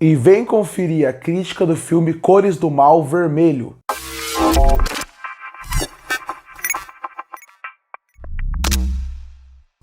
E vem conferir a crítica do filme Cores do Mal Vermelho.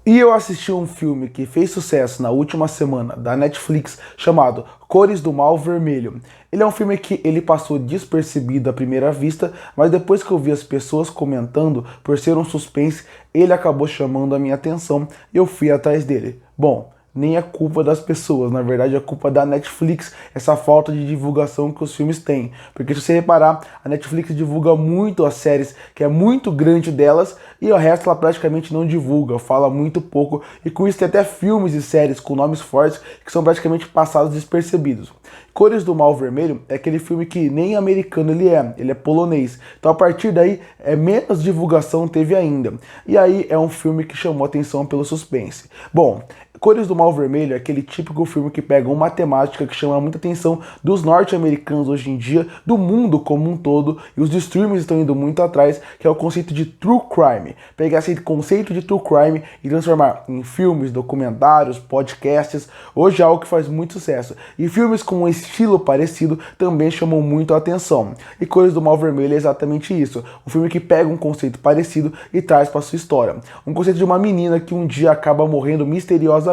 E eu assisti um filme que fez sucesso na última semana da Netflix chamado Cores do Mal Vermelho. Ele é um filme que ele passou despercebido à primeira vista, mas depois que eu vi as pessoas comentando, por ser um suspense, ele acabou chamando a minha atenção e eu fui atrás dele. Bom, nem é culpa das pessoas, na verdade é culpa da Netflix, essa falta de divulgação que os filmes têm. Porque se você reparar, a Netflix divulga muito as séries, que é muito grande delas, e o resto ela praticamente não divulga, fala muito pouco, e com isso tem até filmes e séries com nomes fortes que são praticamente passados despercebidos. Cores do Mal Vermelho é aquele filme que nem americano ele é polonês. Então a partir daí, menos divulgação teve ainda. E aí é um filme que chamou atenção pelo suspense. Bom, Cores do Mal Vermelho é aquele típico filme que pega uma temática que chama muita atenção dos norte-americanos hoje em dia, do mundo como um todo, e os streamers estão indo muito atrás, que é o conceito de true crime. Pegar esse conceito de true crime e transformar em filmes, documentários, podcasts, hoje é algo que faz muito sucesso. E filmes com um estilo parecido também chamam muito a atenção. E Cores do Mal Vermelho é exatamente isso, um filme que pega um conceito parecido e traz para sua história. Um conceito de uma menina que um dia acaba morrendo misteriosamente.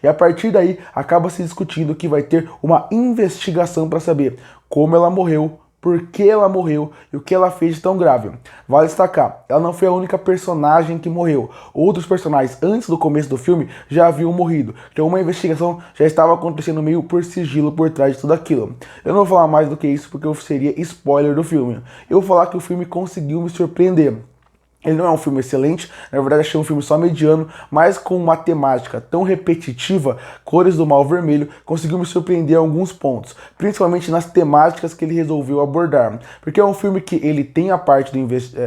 E a partir daí acaba se discutindo que vai ter uma investigação para saber como ela morreu, por que ela morreu e o que ela fez de tão grave. Vale destacar, ela não foi a única personagem que morreu. Outros personagens antes do começo do filme já haviam morrido. Então uma investigação já estava acontecendo meio por sigilo por trás de tudo aquilo. Eu não vou falar mais do que isso porque seria spoiler do filme. Eu vou falar que o filme conseguiu me surpreender. Ele não é um filme excelente, na verdade achei um filme só mediano, mas com uma temática tão repetitiva, Cores do Mal Vermelho conseguiu me surpreender em alguns pontos, principalmente nas temáticas que ele resolveu abordar, porque é um filme que ele tem a parte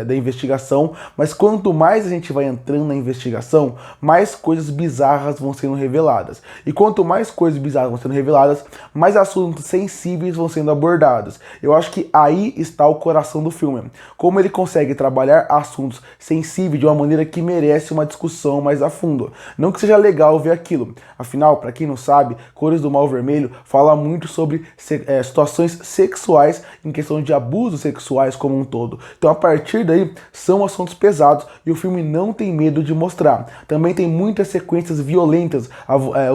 da investigação, mas quanto mais a gente vai entrando na investigação, mais coisas bizarras vão sendo reveladas, e quanto mais coisas bizarras vão sendo reveladas, mais assuntos sensíveis vão sendo abordados. Eu acho que aí está o coração do filme, como ele consegue trabalhar assuntos sensível de uma maneira que merece uma discussão mais a fundo. Não que seja legal ver aquilo. Afinal, para quem não sabe, Cores do Mal Vermelho fala muito sobre situações sexuais em questão de abusos sexuais como um todo. Então, a partir daí, são assuntos pesados e o filme não tem medo de mostrar. Também tem muitas sequências violentas,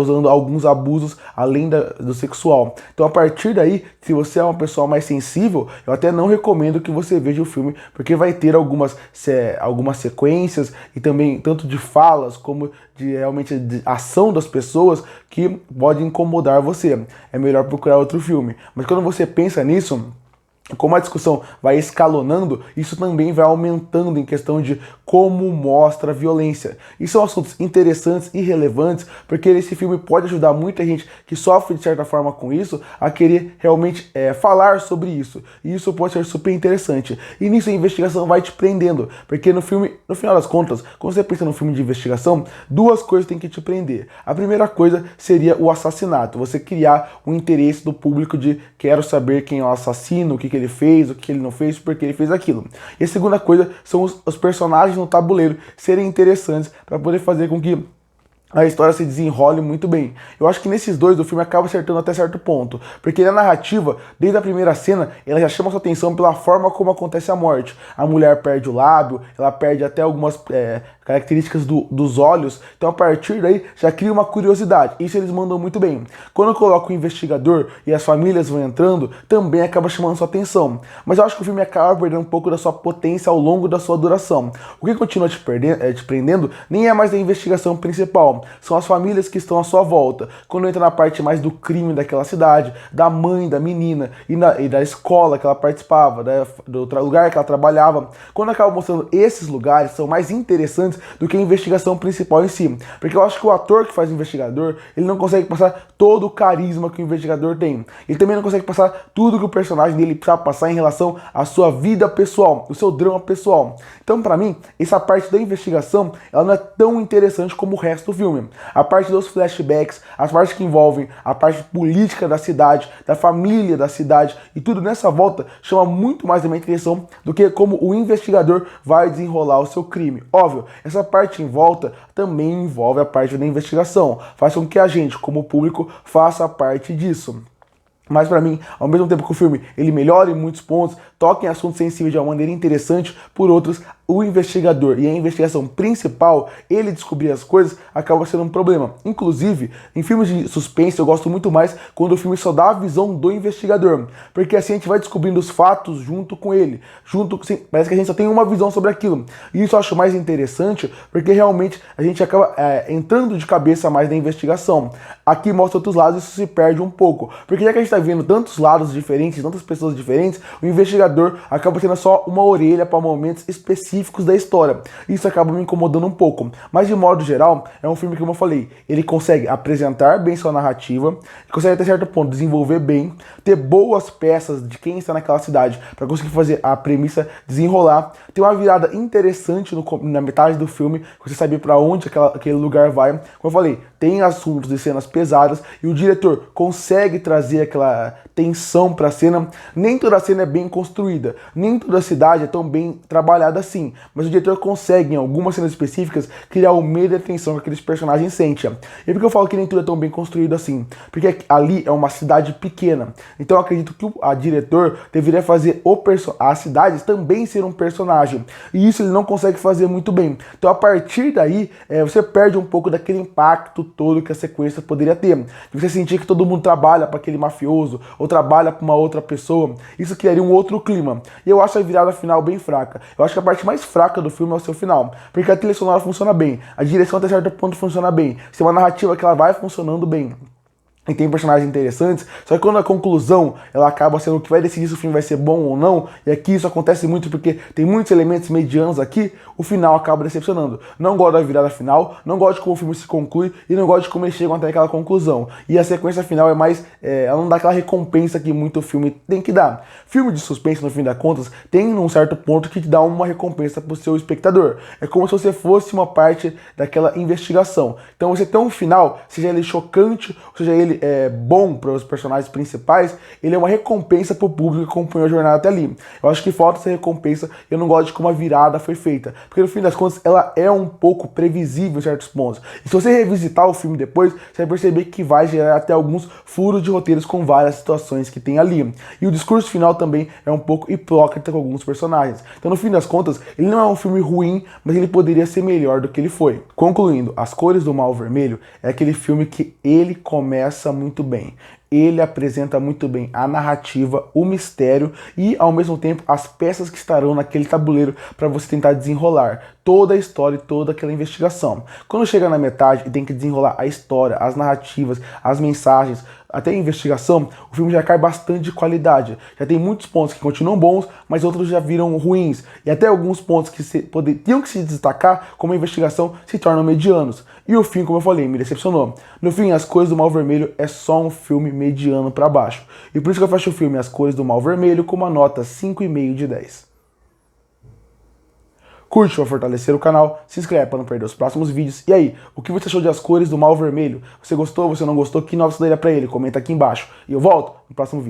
usando alguns abusos além do sexual. Então, a partir daí, se você é uma pessoa mais sensível, eu até não recomendo que você veja o filme, porque vai ter algumas sequências e também tanto de falas como de realmente de ação das pessoas que pode incomodar você. É melhor procurar outro filme. Mas quando você pensa nisso, como a discussão vai escalonando, isso também vai aumentando em questão de como mostra a violência. E são assuntos interessantes e relevantes, porque esse filme pode ajudar muita gente que sofre de certa forma com isso a querer realmente falar sobre isso. E isso pode ser super interessante. E nisso a investigação vai te prendendo, porque no filme, no final das contas, quando você pensa num filme de investigação, duas coisas têm que te prender. A primeira coisa seria o assassinato, você criar o interesse do público de quero saber quem é o assassino, o que ele fez, o que ele não fez, por que ele fez aquilo. E a segunda coisa são os personagens no tabuleiro serem interessantes para poder fazer com que a história se desenrole muito bem. Eu acho que nesses dois o filme acaba acertando até certo ponto, porque a narrativa, desde a primeira cena, ela já chama sua atenção pela forma como acontece a morte. A mulher perde o lábio, ela perde até algumas características dos olhos, então a partir daí já cria uma curiosidade. Isso eles mandam muito bem. Quando coloca o investigador e as famílias vão entrando, também acaba chamando sua atenção. Mas eu acho que o filme acaba perdendo um pouco da sua potência ao longo da sua duração. O que continua te prendendo nem é mais a investigação principal, são as famílias que estão à sua volta. Quando entra na parte mais do crime daquela cidade, da mãe da menina e da escola que ela participava, do lugar que ela trabalhava, quando acaba mostrando esses lugares, são mais interessantes do que a investigação principal em si. Porque eu acho que o ator que faz o investigador, ele não consegue passar todo o carisma que o investigador tem. Ele também não consegue passar tudo que o personagem dele precisa passar em relação à sua vida pessoal, o seu drama pessoal. Então, pra mim, essa parte da investigação, ela não é tão interessante como o resto do filme. A parte dos flashbacks, as partes que envolvem a parte política da cidade, da família da cidade e tudo nessa volta chama muito mais a minha atenção do que como o investigador vai desenrolar o seu crime. Óbvio, essa parte em volta também envolve a parte da investigação. Faz com que a gente, como público, faça parte disso. Mas pra mim, ao mesmo tempo que o filme ele melhora em muitos pontos, toca em assuntos sensíveis de uma maneira interessante, por outros, o investigador e a investigação principal, ele descobrir as coisas, acaba sendo um problema. Inclusive, em filmes de suspense, eu gosto muito mais quando o filme só dá a visão do investigador, porque assim a gente vai descobrindo os fatos junto com ele, parece que a gente só tem uma visão sobre aquilo. E isso eu acho mais interessante, porque realmente a gente acaba entrando de cabeça mais na investigação. Aqui mostra outros lados e isso se perde um pouco, porque já que a gente está vendo tantos lados diferentes, tantas pessoas diferentes, o investigador acaba tendo só uma orelha para momentos específicos da história. Isso acaba me incomodando um pouco. Mas de modo geral, é um filme que, como eu falei, ele consegue apresentar bem sua narrativa, consegue até certo ponto desenvolver bem, ter boas peças de quem está naquela cidade para conseguir fazer a premissa desenrolar, ter uma virada interessante na metade do filme, você saber para onde aquele lugar vai. Como eu falei, tem assuntos e cenas pesadas e o diretor consegue trazer aquela tensão para a cena. Nem toda a cena é bem construída, nem toda a cidade é tão bem trabalhada assim, mas o diretor consegue, em algumas cenas específicas, criar o medo e a tensão que aqueles personagens sentem. E por que eu falo que nem tudo é tão bem construído assim? Porque ali é uma cidade pequena, então eu acredito que o diretor deveria fazer a cidade também ser um personagem, e isso ele não consegue fazer muito bem. Então a partir daí, você perde um pouco daquele impacto todo que a sequência poderia ter. De você sentir que todo mundo trabalha para aquele mafioso, ou trabalha para uma outra pessoa, isso criaria um outro clima. E eu acho a virada final bem fraca. Eu acho que a parte mais fraca do filme é o seu final, porque a trilha sonora funciona bem, a direção até certo ponto funciona bem, tem uma narrativa que ela vai funcionando bem. E tem personagens interessantes, só que quando a conclusão ela acaba sendo o que vai decidir se o filme vai ser bom ou não, e aqui isso acontece muito porque tem muitos elementos medianos aqui, o final acaba decepcionando. Não gosto da virada final, não gosto de como o filme se conclui e não gosto de como eles chegam até aquela conclusão. E a sequência final é mais, ela não dá aquela recompensa que muito filme tem que dar. Filme de suspense, no fim das contas, tem um certo ponto que te dá uma recompensa pro seu espectador. É como se você fosse uma parte daquela investigação. Então você tem um final, seja ele chocante, seja ele bom para os personagens principais, ele é uma recompensa para o público que acompanhou a jornada até ali. Eu acho que falta essa recompensa, eu não gosto de como a virada foi feita, porque no fim das contas ela é um pouco previsível em certos pontos. E se você revisitar o filme depois, você vai perceber que vai gerar até alguns furos de roteiros com várias situações que tem ali. E o discurso final também é um pouco hipócrita com alguns personagens. Então no fim das contas, ele não é um filme ruim, mas ele poderia ser melhor do que ele foi. Concluindo, As Cores do Mal Vermelho é aquele filme que ele começa muito bem. Ele apresenta muito bem a narrativa, o mistério e, ao mesmo tempo, as peças que estarão naquele tabuleiro para você tentar desenrolar toda a história e toda aquela investigação. Quando chega na metade e tem que desenrolar a história, as narrativas, as mensagens, até a investigação, o filme já cai bastante de qualidade. Já tem muitos pontos que continuam bons, mas outros já viram ruins. E até alguns pontos que tinham que se destacar como a investigação se tornam medianos. E o fim, como eu falei, me decepcionou. No fim, As Cores do Mal Vermelho é só um filme mediano para baixo. E por isso que eu fecho o filme As Cores do Mal Vermelho com uma nota 5,5 de 10. Curte para fortalecer o canal, se inscreve para não perder os próximos vídeos. E aí, o que você achou de As Cores do Mal Vermelho? Você gostou, você não gostou? Que nota você daria para ele? Comenta aqui embaixo. E eu volto no próximo vídeo.